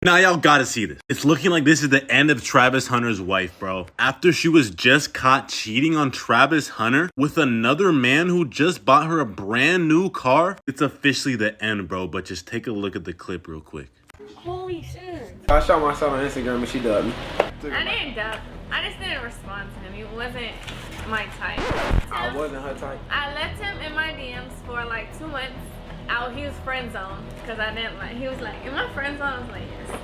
Now y'all gotta see this. It's looking like this is the end of Travis Hunter's wife, bro. After she was just caught cheating on Travis Hunter with another man who just bought her a brand new car, it's officially the end, bro. But just take a look at the clip real quick. Holy shit. I shot myself on Instagram and she dubbed me. I didn't dub. I just didn't respond to him. He wasn't my type. I wasn't her type. I left him in my DMs for like 2 months. He was friend zoned because I didn't like. He was like, "In my friend zone?" I was like, "Yes."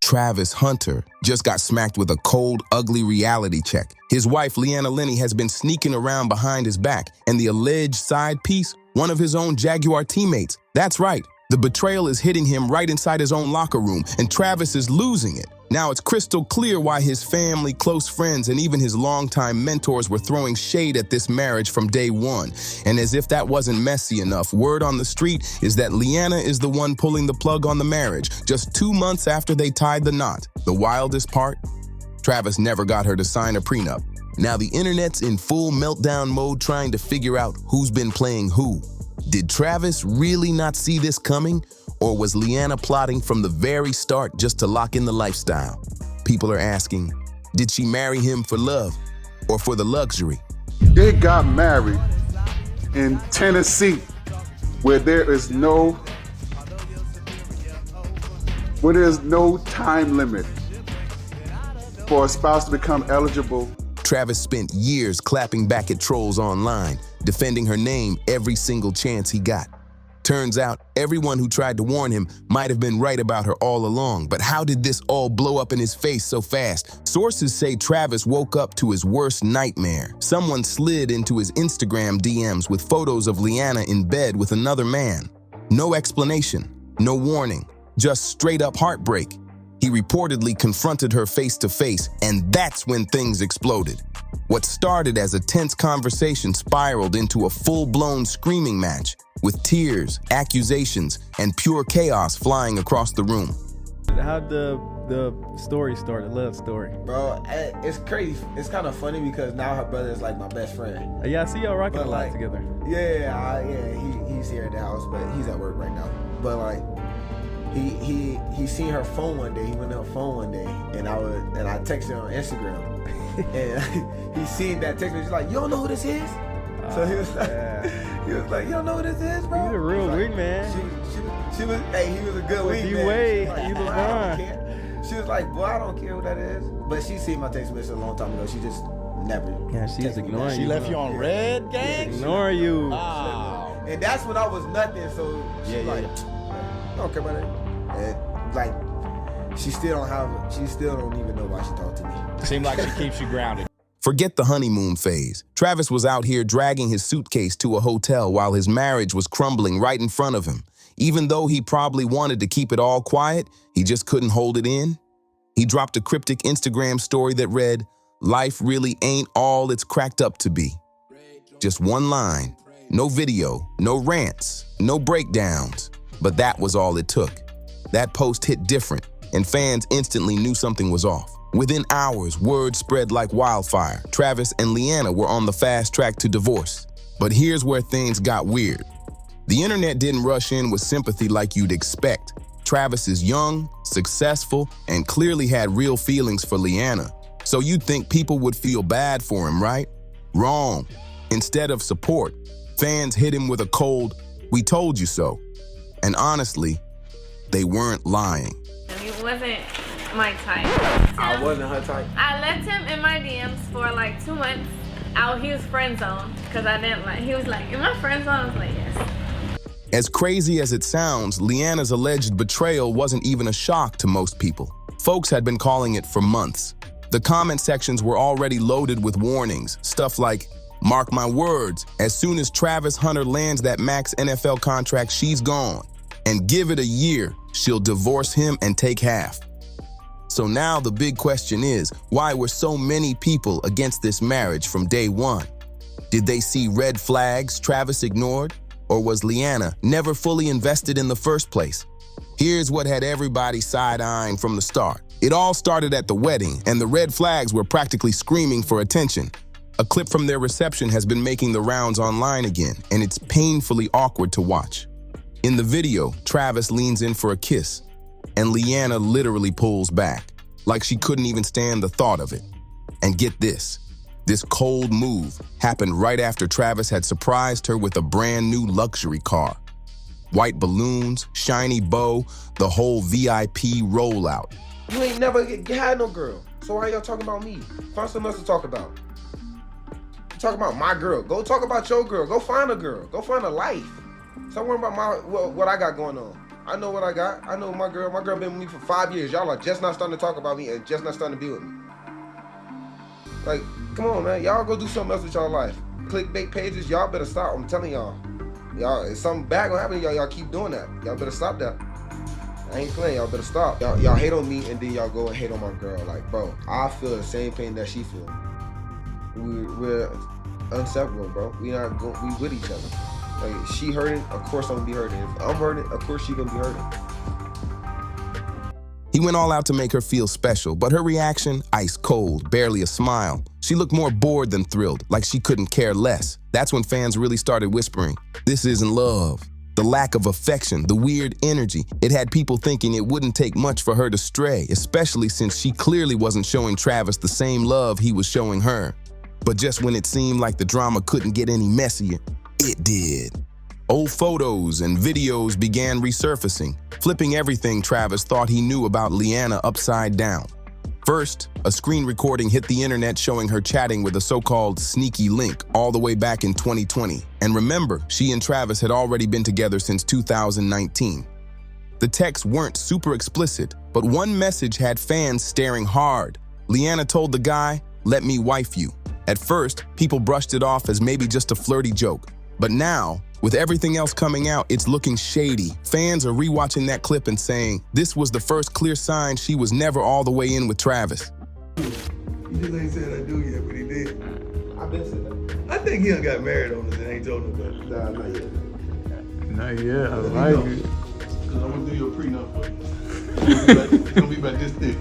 Travis Hunter just got smacked with a cold, ugly reality check. His wife, Leanna Lenny, has been sneaking around behind his back, and the alleged side piece, one of his own Jaguar teammates. That's right, the betrayal is hitting him right inside his own locker room, and Travis is losing it. Now it's crystal clear why his family, close friends, and even his longtime mentors were throwing shade at this marriage from day one. And as if that wasn't messy enough, word on the street is that Leanna is the one pulling the plug on the marriage, just 2 months after they tied the knot. The wildest part? Travis never got her to sign a prenup. Now the internet's in full meltdown mode trying to figure out who's been playing who. Did Travis really not see this coming? Or was Leanna plotting from the very start just to lock in the lifestyle? People are asking, did she marry him for love or for the luxury? They got married in Tennessee where there's no time limit for a spouse to become eligible. Travis spent years clapping back at trolls online, defending her name every single chance he got. Turns out, everyone who tried to warn him might have been right about her all along, but how did this all blow up in his face so fast? Sources say Travis woke up to his worst nightmare. Someone slid into his Instagram DMs with photos of Leanna in bed with another man. No explanation, no warning, just straight up heartbreak. He reportedly confronted her face to face, and that's when things exploded. What started as a tense conversation spiraled into a full-blown screaming match, with tears, accusations, and pure chaos flying across the room. How'd the story start, the love story? Bro, it's crazy. It's kind of funny because now her brother is like my best friend. Yeah, I see y'all rocking But, a lot like, together. He's here at the house, but he's at work right now. But like, he seen her phone one day. He went to her phone one day, and I texted her on Instagram, and he seen that text. He's like, "You don't know who this is?" So he was like, "You don't know who this is, bro?" He's a real like, wingman. She was, hey, he was a good wingman. You wait, Like, you "Boy, was I don't fine." care." She was like, "Boy, I don't care who that is." But she seen my text message a long time ago. She just never. Yeah, she's texted me ignoring back. you. She left you on red, gang? Ignore you. Wow. And that's when I was nothing. So she Yeah, like, yeah. I don't care about it. And like, she still don't even know why she talked to me. Seems like she keeps you grounded. Forget the honeymoon phase. Travis was out here dragging his suitcase to a hotel while his marriage was crumbling right in front of him. Even though he probably wanted to keep it all quiet, he just couldn't hold it in. He dropped a cryptic Instagram story that read, "Life really ain't all it's cracked up to be." Just one line, no video, no rants, no breakdowns. But that was all it took. That post hit different, and fans instantly knew something was off. Within hours, word spread like wildfire. Travis and Leanna were on the fast track to divorce. But here's where things got weird. The internet didn't rush in with sympathy like you'd expect. Travis is young, successful, and clearly had real feelings for Leanna. So you'd think people would feel bad for him, right? Wrong. Instead of support, fans hit him with a cold, "We told you so." And honestly, they weren't lying. He wasn't my type. I wasn't her type. I left him in my DMs for like 2 months. He was friend zoned because I didn't like. He was like, "In my friend zone?" I was like, "Yes." As crazy as it sounds, Leanna's alleged betrayal wasn't even a shock to most people. Folks had been calling it for months. The comment sections were already loaded with warnings, stuff like, "Mark my words, as soon as Travis Hunter lands that max NFL contract, she's gone. And give it a year, she'll divorce him and take half." So now the big question is, why were so many people against this marriage from day one? Did they see red flags Travis ignored? Or was Leanna never fully invested in the first place? Here's what had everybody side-eyeing from the start. It all started at the wedding, and the red flags were practically screaming for attention. A clip from their reception has been making the rounds online again, and it's painfully awkward to watch. In the video, Travis leans in for a kiss, and Leanna literally pulls back, like she couldn't even stand the thought of it. And get this cold move happened right after Travis had surprised her with a brand new luxury car. White balloons, shiny bow, the whole VIP rollout. You ain't never had no girl. So why y'all talking about me? Find something else to talk about. Talk about my girl. Go talk about your girl. Go find a girl. Go find a life. Stop worrying about what I got going on. I know what I got. I know my girl. My girl been with me for 5 years. Y'all are just not starting to talk about me and just not starting to be with me. Like, come on, man. Y'all go do something else with y'all life. Clickbait pages, y'all better stop. I'm telling y'all. Y'all, if something bad gonna happen to y'all, y'all keep doing that. Y'all better stop that. I ain't playing, y'all better stop. Y'all hate on me and then y'all go and hate on my girl. Like, bro, I feel the same pain that she feel. We're inseparable, bro. We with each other. Like, she hurting, of course I'm gonna be hurting. If I'm hurting, of course she gonna be hurting. He went all out to make her feel special, but her reaction, ice cold, barely a smile. She looked more bored than thrilled, like she couldn't care less. That's when fans really started whispering, "This isn't love." The lack of affection, the weird energy, it had people thinking it wouldn't take much for her to stray, especially since she clearly wasn't showing Travis the same love he was showing her. But just when it seemed like the drama couldn't get any messier, it did. Old photos and videos began resurfacing, flipping everything Travis thought he knew about Leanna upside down. First, a screen recording hit the internet showing her chatting with a so-called sneaky link all the way back in 2020. And remember, she and Travis had already been together since 2019. The texts weren't super explicit, but one message had fans staring hard. Leanna told the guy, "Let me wife you." At first, people brushed it off as maybe just a flirty joke. But now, with everything else coming out, it's looking shady. Fans are rewatching that clip and saying, this was the first clear sign she was never all the way in with Travis. He just ain't said I do yet, but he did. I've been saying that. I think he done got married on us and ain't told nobody. Nah, not yet. Not yet. I Let me like know. it. Cause I'm gonna do your prenup for you. It's gonna be about this thick.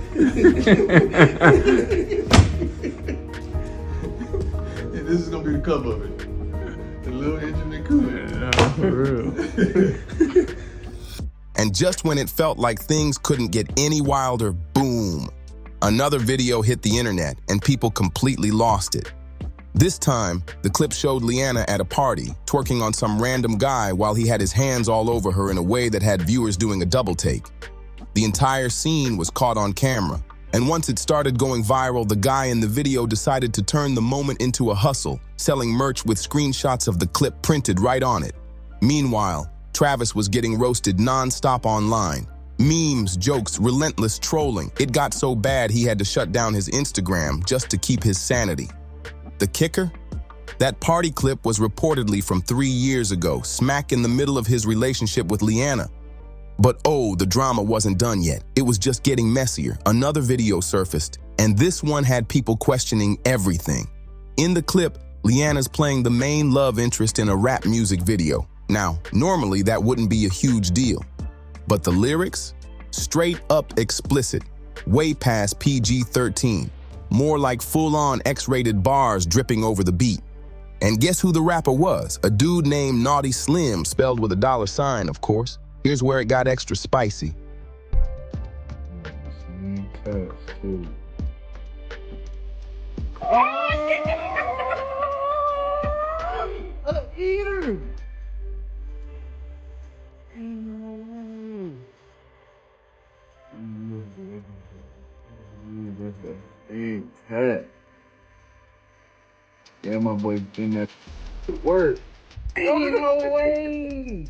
And this is gonna be the cover of it. The little engine that could. Nah, for real. And just when it felt like things couldn't get any wilder, boom. Another video hit the internet and people completely lost it. This time, the clip showed Leanna at a party, twerking on some random guy while he had his hands all over her in a way that had viewers doing a double take. The entire scene was caught on camera, and once it started going viral, the guy in the video decided to turn the moment into a hustle, selling merch with screenshots of the clip printed right on it. Meanwhile, Travis was getting roasted non-stop online. Memes, jokes, relentless trolling. It got so bad he had to shut down his Instagram just to keep his sanity. The kicker? That party clip was reportedly from 3 years ago, smack in the middle of his relationship with Leanna. But oh, the drama wasn't done yet. It was just getting messier. Another video surfaced, and this one had people questioning everything. In the clip, Leanna's playing the main love interest in a rap music video. Now, normally that wouldn't be a huge deal. But the lyrics? Straight up explicit, way past PG-13. More like full-on X-rated bars dripping over the beat. And guess who the rapper was? A dude named Naughty Slim, spelled with a $, of course. Here's where it got extra spicy. Yeah, my boy been that work. No way.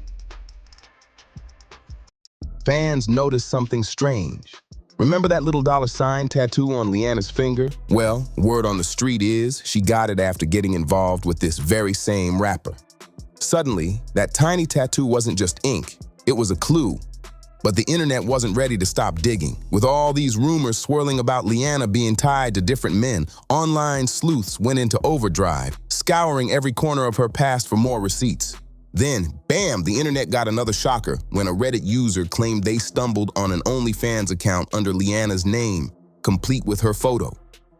Fans noticed something strange. Remember that little $sign tattoo on Leanna's finger? Well, word on the street is she got it after getting involved with this very same rapper. Suddenly, that tiny tattoo wasn't just ink, it was a clue. But the internet wasn't ready to stop digging. With all these rumors swirling about Leanna being tied to different men, online sleuths went into overdrive, scouring every corner of her past for more receipts. Then, bam, the internet got another shocker when a Reddit user claimed they stumbled on an OnlyFans account under Leanna's name, complete with her photo.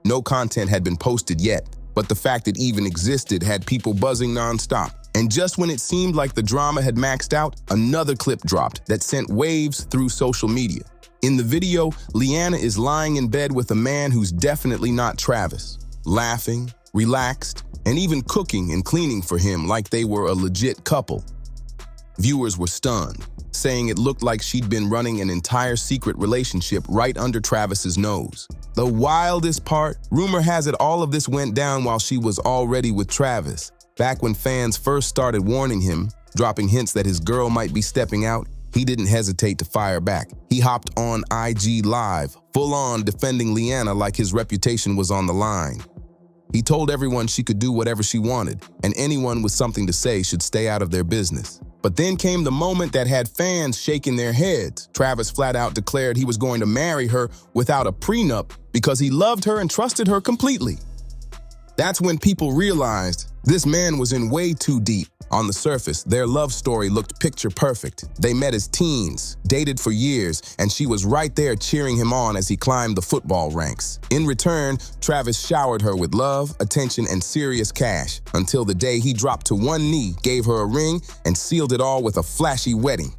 No content had been posted yet, but the fact it even existed had people buzzing nonstop. And just when it seemed like the drama had maxed out, another clip dropped that sent waves through social media. In the video, Leanna is lying in bed with a man who's definitely not Travis, laughing, relaxed, and even cooking and cleaning for him like they were a legit couple. Viewers were stunned, saying it looked like she'd been running an entire secret relationship right under Travis's nose. The wildest part, rumor has it all of this went down while she was already with Travis. Back when fans first started warning him, dropping hints that his girl might be stepping out, he didn't hesitate to fire back. He hopped on IG Live, full on defending Leanna like his reputation was on the line. He told everyone she could do whatever she wanted, and anyone with something to say should stay out of their business. But then came the moment that had fans shaking their heads. Travis flat out declared he was going to marry her without a prenup because he loved her and trusted her completely. That's when people realized this man was in way too deep. On the surface, their love story looked picture perfect. They met as teens, dated for years, and she was right there cheering him on as he climbed the football ranks. In return, Travis showered her with love, attention, and serious cash until the day he dropped to one knee, gave her a ring, and sealed it all with a flashy wedding.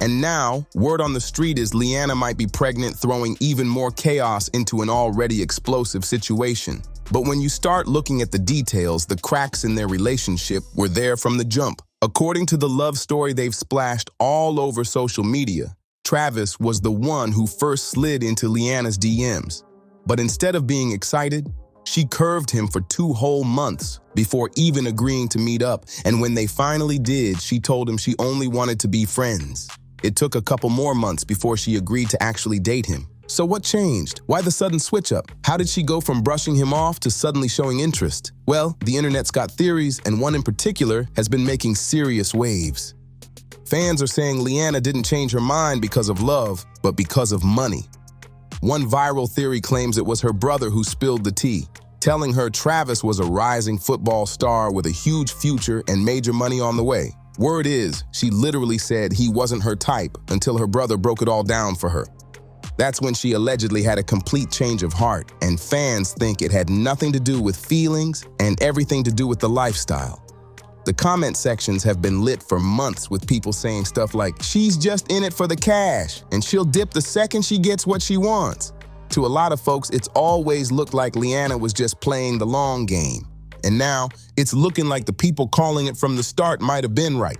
And now, word on the street is Leanna might be pregnant, throwing even more chaos into an already explosive situation. But when you start looking at the details, the cracks in their relationship were there from the jump. According to the love story they've splashed all over social media, Travis was the one who first slid into Leanna's DMs. But instead of being excited, she curved him for 2 whole months before even agreeing to meet up. And when they finally did, she told him she only wanted to be friends. It took a couple more months before she agreed to actually date him. So what changed? Why the sudden switch up? How did she go from brushing him off to suddenly showing interest? Well, the internet's got theories, and one in particular has been making serious waves. Fans are saying Leanna didn't change her mind because of love, but because of money. One viral theory claims it was her brother who spilled the tea, telling her Travis was a rising football star with a huge future and major money on the way. Word is, she literally said he wasn't her type until her brother broke it all down for her. That's when she allegedly had a complete change of heart, and fans think it had nothing to do with feelings and everything to do with the lifestyle. The comment sections have been lit for months with people saying stuff like, she's just in it for the cash, and she'll dip the second she gets what she wants. To a lot of folks, it's always looked like Leanna was just playing the long game. And now, it's looking like the people calling it from the start might have been right.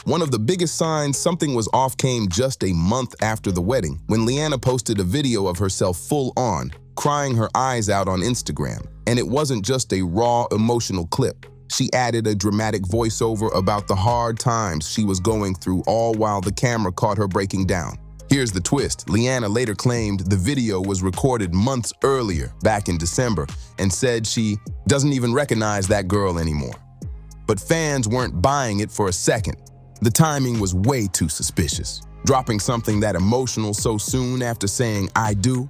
One of the biggest signs something was off came just a month after the wedding, when Leanna posted a video of herself full on, crying her eyes out on Instagram. And it wasn't just a raw, emotional clip. She added a dramatic voiceover about the hard times she was going through, all while the camera caught her breaking down. Here's the twist. Leanna later claimed the video was recorded months earlier, back in December, and said she doesn't even recognize that girl anymore. But fans weren't buying it for a second. The timing was way too suspicious. Dropping something that emotional so soon after saying, "I do,"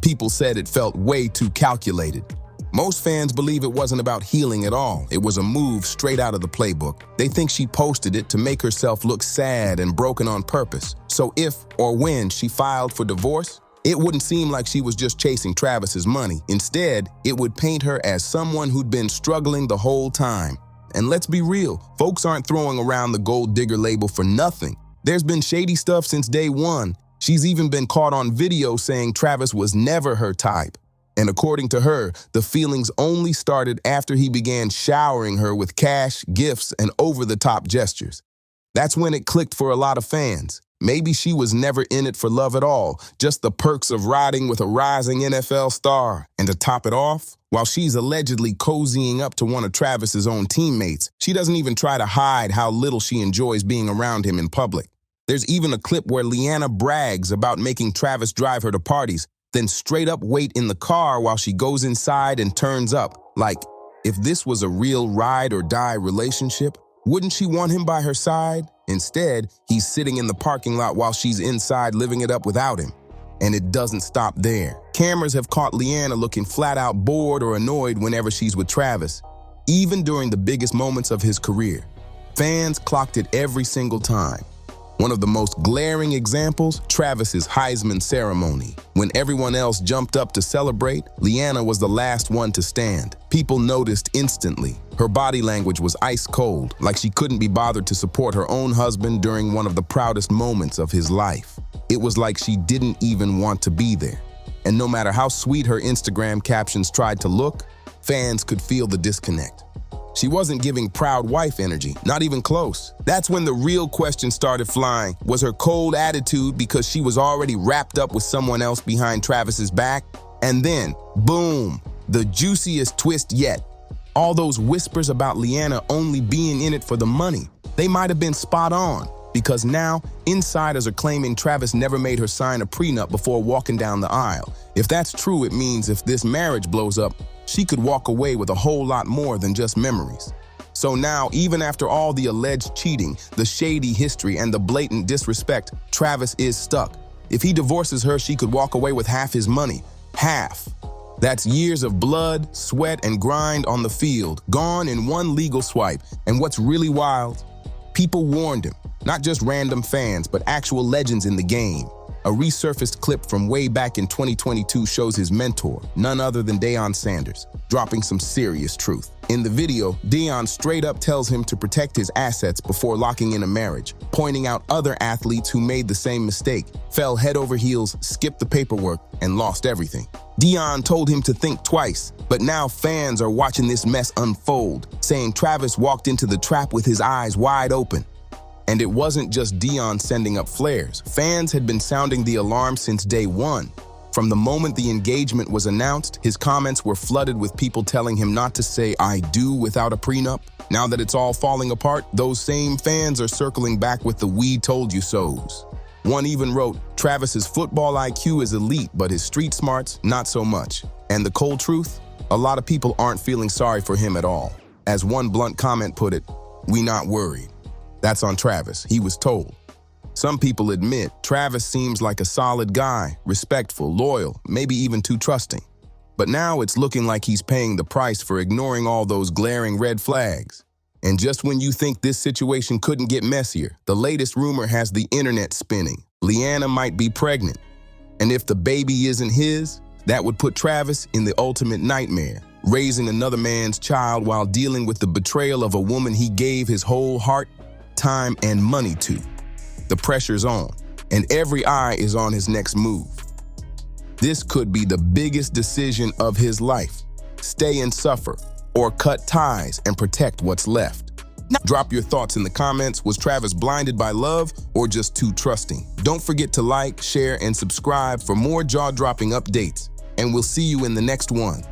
people said it felt way too calculated. Most fans believe it wasn't about healing at all. It was a move straight out of the playbook. They think she posted it to make herself look sad and broken on purpose. So if or when she filed for divorce, it wouldn't seem like she was just chasing Travis's money. Instead, it would paint her as someone who'd been struggling the whole time. And let's be real, folks aren't throwing around the gold digger label for nothing. There's been shady stuff since day one. She's even been caught on video saying Travis was never her type. And according to her, the feelings only started after he began showering her with cash, gifts, and over-the-top gestures. That's when it clicked for a lot of fans. Maybe she was never in it for love at all, just the perks of riding with a rising NFL star. And to top it off, while she's allegedly cozying up to one of Travis's own teammates, she doesn't even try to hide how little she enjoys being around him in public. There's even a clip where Leanna brags about making Travis drive her to parties, then straight up wait in the car while she goes inside and turns up. Like, if this was a real ride or die relationship, wouldn't she want him by her side? Instead, he's sitting in the parking lot while she's inside living it up without him. And it doesn't stop there. Cameras have caught Leanna looking flat out bored or annoyed whenever she's with Travis, even during the biggest moments of his career. Fans clocked it every single time. One of the most glaring examples, Travis's Heisman ceremony. When everyone else jumped up to celebrate, Leanna was the last one to stand. People noticed instantly. Her body language was ice cold, like she couldn't be bothered to support her own husband during one of the proudest moments of his life. It was like she didn't even want to be there. And no matter how sweet her Instagram captions tried to look, fans could feel the disconnect. She wasn't giving proud wife energy, not even close. That's when the real question started flying. Was her cold attitude because she was already wrapped up with someone else behind Travis's back? And then, boom, the juiciest twist yet. All those whispers about Leanna only being in it for the money, they might have been spot on, because now insiders are claiming Travis never made her sign a prenup before walking down the aisle. If that's true, it means if this marriage blows up, she could walk away with a whole lot more than just memories. So now, even after all the alleged cheating, the shady history, and the blatant disrespect, Travis is stuck. If he divorces her, she could walk away with half his money. Half. That's years of blood, sweat, and grind on the field, gone in one legal swipe. And what's really wild? People warned him, not just random fans, but actual legends in the game. A resurfaced clip from way back in 2022 shows his mentor, none other than Deion Sanders, dropping some serious truth. In the video, Deion straight up tells him to protect his assets before locking in a marriage, pointing out other athletes who made the same mistake, fell head over heels, skipped the paperwork, and lost everything. Deion told him to think twice, but now fans are watching this mess unfold, saying Travis walked into the trap with his eyes wide open. And it wasn't just Deion sending up flares. Fans had been sounding the alarm since day one. From the moment the engagement was announced, his comments were flooded with people telling him not to say "I do" without a prenup. Now that it's all falling apart, those same fans are circling back with the "we told you so's." One even wrote, Travis's football IQ is elite, but his street smarts, not so much. And the cold truth? A lot of people aren't feeling sorry for him at all. As one blunt comment put it, "We not worried." That's on Travis, he was told. Some people admit Travis seems like a solid guy, respectful, loyal, maybe even too trusting. But now it's looking like he's paying the price for ignoring all those glaring red flags. And just when you think this situation couldn't get messier, the latest rumor has the internet spinning. Leanna might be pregnant. And if the baby isn't his, that would put Travis in the ultimate nightmare, raising another man's child while dealing with the betrayal of a woman he gave his whole heart, time, and money to. The pressure's on, and every eye is on his next move. This could be the biggest decision of his life. Stay and suffer, or cut ties and protect what's left. Drop your thoughts in the comments. Was Travis blinded by love or just too trusting? Don't forget to like, share, and subscribe for more jaw-dropping updates, and we'll see you in the next one.